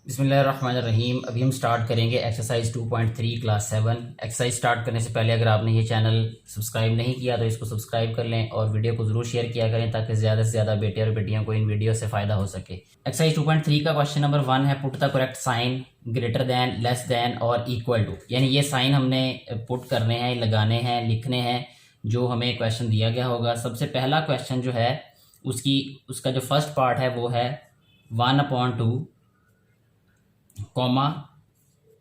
बिस्मिल्लाहिर्रहमानिर्रहीम। अभी हम स्टार्ट करेंगे एक्सरसाइज 2.3 क्लास 7। एक्सरसाइज स्टार्ट करने से पहले अगर आपने ये चैनल सब्सक्राइब नहीं किया तो इसको सब्सक्राइब कर लें और वीडियो को ज़रूर शेयर किया करें ताकि ज़्यादा से ज़्यादा बेटे और बेटियों को इन वीडियो से फ़ायदा हो सके। एक्सरसाइज 2.3 का क्वेश्चन नंबर 1 है, put the correct sign greater than, less than और इक्वल टू। यानी ये साइन हमने पुट करने हैं, लगाने हैं, लिखने हैं जो हमें क्वेश्चन दिया गया होगा। सबसे पहला क्वेश्चन जो है उसका जो फर्स्ट पार्ट है वो है 1/2 कॉमा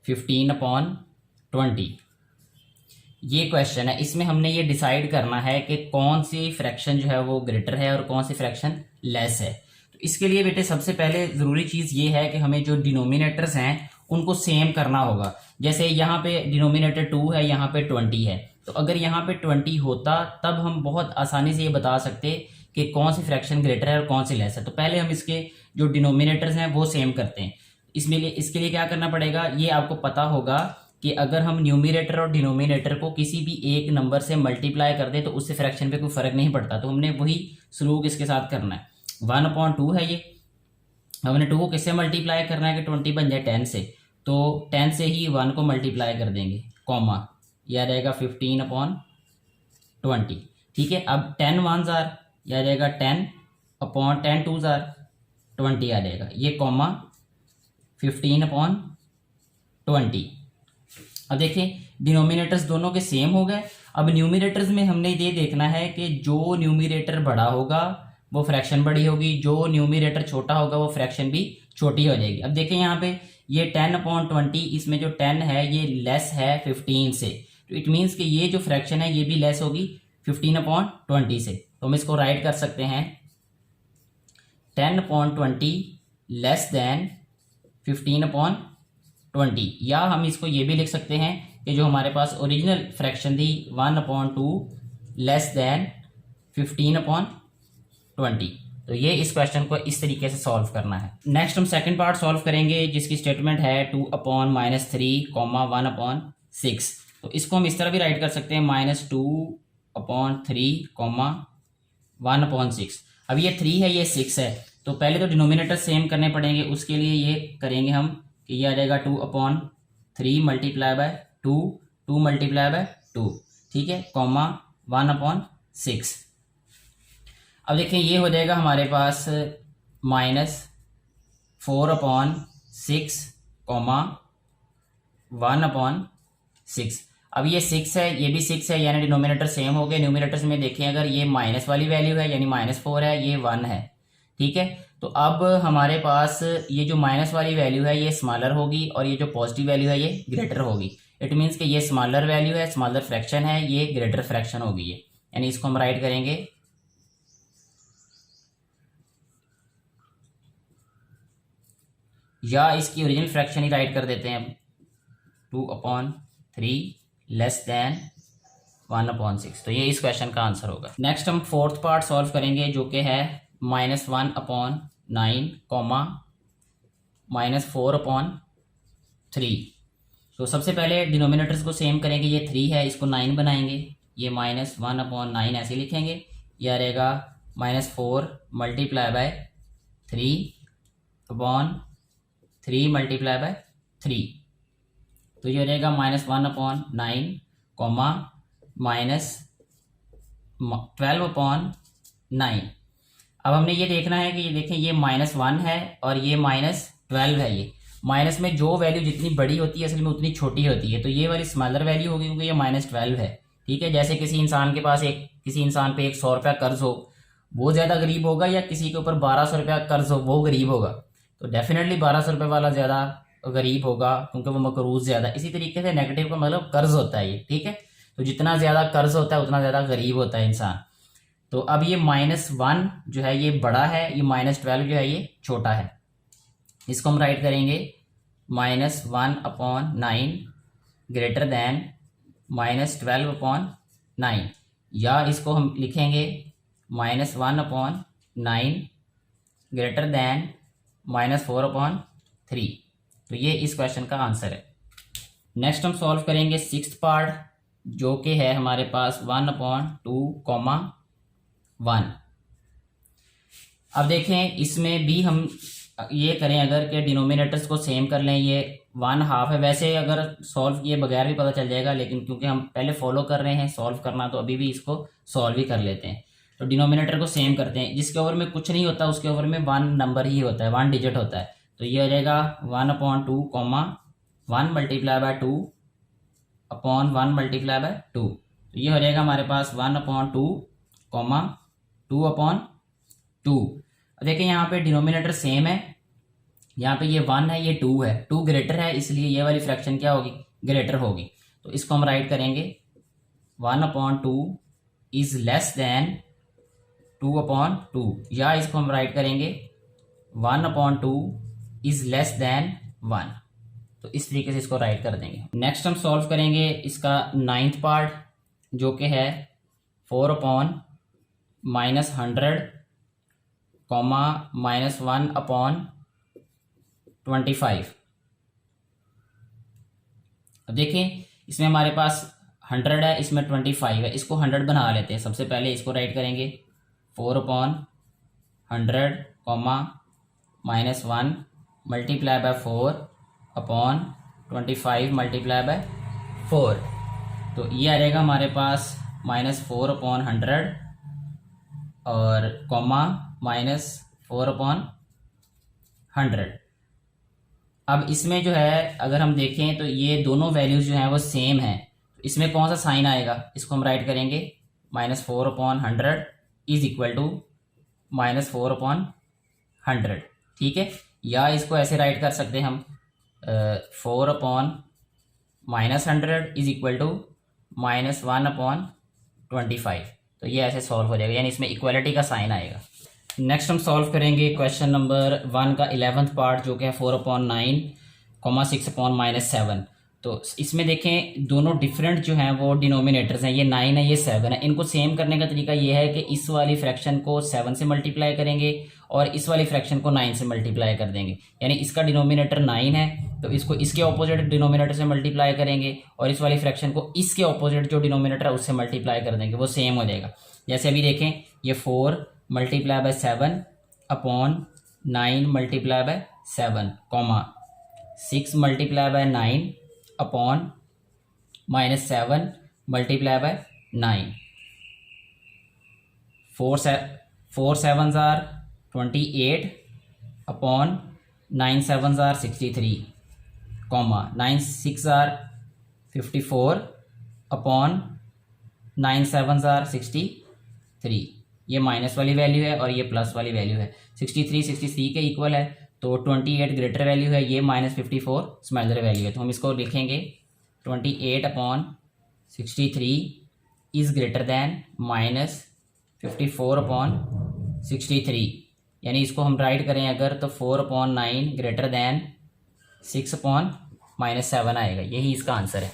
15/20। ये क्वेश्चन है, इसमें हमने ये डिसाइड करना है कि कौन सी फ्रैक्शन जो है वो ग्रेटर है और कौन सी फ्रैक्शन लेस है। तो इसके लिए बेटे सबसे पहले ज़रूरी चीज़ ये है कि हमें जो डिनोमिनेटर्स हैं उनको सेम करना होगा। जैसे यहाँ पे डिनोमिनेटर 2 है, यहाँ पे 20 है, तो अगर यहाँ पे 20 होता तब हम बहुत आसानी से ये बता सकते कि कौन सी फ्रैक्शन ग्रेटर है और कौन सी लेस है। तो पहले हम इसके जो डिनोमिनेटर्स हैं वो सेम करते हैं। इसके लिए क्या करना पड़ेगा, ये आपको पता होगा कि अगर हम न्यूमिनेटर और डिनोमिनेटर को किसी भी एक नंबर से मल्टीप्लाई कर दें तो उससे फ्रैक्शन पे कोई फर्क नहीं पड़ता। तो हमने वही सलूक इसके साथ करना है। 1/2 है ये, हमने 2 को किससे मल्टीप्लाई करना है कि 20 बन जाए 10 से, तो 10 से ही 1 को मल्टीप्लाई कर देंगे, कॉमा यह आ जाएगा 15/20। ठीक है, अब 10 1s आर, यह आ जाएगा 10 2s आर 20 आ जाएगा, ये कॉमा 15/20। अब देखिए डिनोमिनेटर्स दोनों के सेम हो गए। अब न्यूमिनेटर्स में हमने ये देखना है कि जो न्यूमिनेटर बड़ा होगा वो फ्रैक्शन बड़ी होगी, जो न्यूमिनेटर छोटा होगा वो फ्रैक्शन भी छोटी हो जाएगी। अब देखें यहाँ पे ये 10/20, इसमें जो 10 है ये लेस है 15 से, तो इट मीन्स कि ये जो फ्रैक्शन है ये भी लेस होगी 15/20 से। तो हम इसको राइट कर सकते हैं 10/20 लेस देन 15/20, या हम इसको ये भी लिख सकते हैं कि जो हमारे पास ओरिजिनल फ्रैक्शन थी 1/2 लेस देन 15/20। तो ये इस क्वेश्चन को इस तरीके से सॉल्व करना है। नेक्स्ट हम सेकंड पार्ट सॉल्व करेंगे जिसकी स्टेटमेंट है 2/-3 1/6। तो इसको हम इस तरह भी राइट कर सकते हैं -2/3 1/6। अब ये 3 है, ये 6 है, तो पहले तो डिनोमिनेटर सेम करने पड़ेंगे। उसके लिए ये करेंगे हम कि ये आ जाएगा 2/3 मल्टीप्लाई बाय 2, 2 मल्टीप्लाई बाय 2, ठीक है, कॉमा 1/6। अब देखें ये हो जाएगा हमारे पास -4/6 कॉमा 1/6। अब ये 6 है, ये भी 6 है, यानी डिनोमिनेटर सेम हो गए। न्यूमिनेटर्स में देखें अगर ये माइनस वाली वैल्यू है यानी -4 है, ये 1 है, ठीक है। तो अब हमारे पास ये जो माइनस वाली वैल्यू है ये स्मॉलर होगी और ये जो पॉजिटिव वैल्यू है ये ग्रेटर होगी। इट मीन्स कि ये स्मॉलर वैल्यू है, स्मॉलर फ्रैक्शन है, ये ग्रेटर फ्रैक्शन होगी ये, यानी इसको हम राइट करेंगे या इसकी ओरिजिनल फ्रैक्शन ही राइट कर देते हैं अब 2/3 लेस देन 1/6। तो ये इस क्वेश्चन का आंसर होगा। नेक्स्ट हम फोर्थ पार्ट सॉल्व करेंगे जो कि है -1/9 कॉमा -4/3। तो सबसे पहले डिनोमिनेटर्स को सेम करेंगे, ये 3 है इसको 9 बनाएंगे, ये -1/9 ऐसे लिखेंगे, यह रहेगा -4 मल्टीप्लाई बाय 3/3 मल्टीप्लाई बाय 3। तो ये हो जाएगा -1/9 कॉमा -12/9। अब हमने ये देखना है कि ये देखें ये -1 है और ये -12 है। ये माइनस में जो वैल्यू जितनी बड़ी होती है असल में उतनी छोटी होती है, तो ये वाली स्मॉलर वैल्यू होगी क्योंकि ये -12 है, ठीक है। जैसे किसी इंसान के पास किसी इंसान पे 100 रुपया कर्ज हो, वो ज़्यादा गरीब होगा, या किसी के ऊपर 1200 रुपया कर्ज हो वो गरीब होगा। तो डेफिनेटली 1200 रुपये वाला ज़्यादा गरीब होगा क्योंकि वो मकरूज ज़्यादा। इसी तरीके से नेगेटिव का मतलब कर्ज होता है ये, ठीक है। तो जितना ज़्यादा कर्ज होता है उतना ज़्यादा गरीब होता है इंसान। तो अब ये -1 जो है ये बड़ा है, ये -12 जो है ये छोटा है। इसको हम राइट करेंगे -1/9 ग्रेटर दैन -12/9, या इसको हम लिखेंगे -1/9 ग्रेटर दैन -4/3। तो ये इस क्वेश्चन का आंसर है। नेक्स्ट हम सॉल्व करेंगे सिक्स्थ पार्ट जो कि है हमारे पास 1/2 1। अब देखें इसमें भी हम ये करें अगर के डिनोमिनेटर्स को सेम कर लें, ये 1/2 है। वैसे अगर सॉल्व किए बगैर भी पता चल जाएगा, लेकिन क्योंकि हम पहले फॉलो कर रहे हैं सॉल्व करना, तो अभी भी इसको सॉल्व ही कर लेते हैं। तो डिनोमिनेटर को सेम करते हैं, जिसके ओवर में कुछ नहीं होता उसके ओवर में 1 नंबर ही होता है, 1 डिजिट होता है। तो ये हो जाएगा 1/2 comma 1 multiply by 2 upon 1 multiply by 2। तो ये हो जाएगा हमारे पास 1/2 कॉमा 2/2। देखिए यहाँ पे डिनोमिनेटर सेम है, यहाँ पे ये 1 है, ये 2 है, 2 ग्रेटर है, इसलिए ये वाली फ्रैक्शन क्या होगी, ग्रेटर होगी। तो इसको हम राइट करेंगे 1/2 इज लेस देन 2/2, या इसको हम राइट करेंगे 1/2 इज लेस देन 1। तो इस तरीके से इसको राइट कर देंगे। नेक्स्ट हम सॉल्व करेंगे इसका 9th पार्ट, जो कि है 4/-100 कॉमा -1/25। अब देखें इसमें हमारे पास 100 है, इसमें 25 है, इसको 100 बना लेते हैं। सबसे पहले इसको राइट करेंगे 4/100 comma -1 multiply by 4/25 multiply by 4। तो ये आ जाएगा हमारे पास -4/100 और कॉमा -4/100। अब इसमें जो है अगर हम देखें तो ये दोनों वैल्यूज जो हैं वो सेम हैं, तो इसमें कौन सा साइन आएगा, इसको हम राइट करेंगे -4/100 इज इक्वल टू -4/100। ठीक है, या इसको ऐसे राइट कर सकते हैं हम 4/-100 इज इक्वल टू -1/25। तो ये ऐसे सॉल्व हो जाएगा, यानी इसमें इक्वलिटी का साइन आएगा। नेक्स्ट हम सॉल्व करेंगे क्वेश्चन नंबर 1 का 11th पार्ट, जो कि है 4/9 6/-7। तो इसमें देखें दोनों डिफरेंट जो हैं वो डिनोमिनेटर्स हैं, ये 9 है, ये 7 है। इनको सेम करने का तरीका ये है कि इस वाली फ्रैक्शन को 7 से मल्टीप्लाई करेंगे और इस वाली फ्रैक्शन को 9 से मल्टीप्लाई कर देंगे। यानी इसका डिनोमिनेटर 9 है, तो इसको इसके ऑपोजिट डिनोमिनेटर से मल्टीप्लाई करेंगे और इस वाली फ्रैक्शन को इसके ऑपोजिट जो डिनोमिनेटर है उससे मल्टीप्लाई कर देंगे, वो सेम हो जाएगा। जैसे अभी देखें ये 4 multiply by 7 upon 9 multiply by 7 comma 6 multiply by 9 upon -7 multiply by 9। 4 7s are 28 upon 9 7s are 63 comma 9 6 are 54 upon 9 7s are 63। ये माइनस वाली वैल्यू है और ये प्लस वाली वैल्यू है। 63 के इक्वल है, तो 28 ग्रेटर वैल्यू है, ये -54 स्मॉलर वैल्यू है। तो हम इसको लिखेंगे 28/63 इज ग्रेटर दैन -54/63। यानी इसको हम राइट करें अगर तो 4/9 ग्रेटर दैन 6/-7 आएगा। यही इसका आंसर है।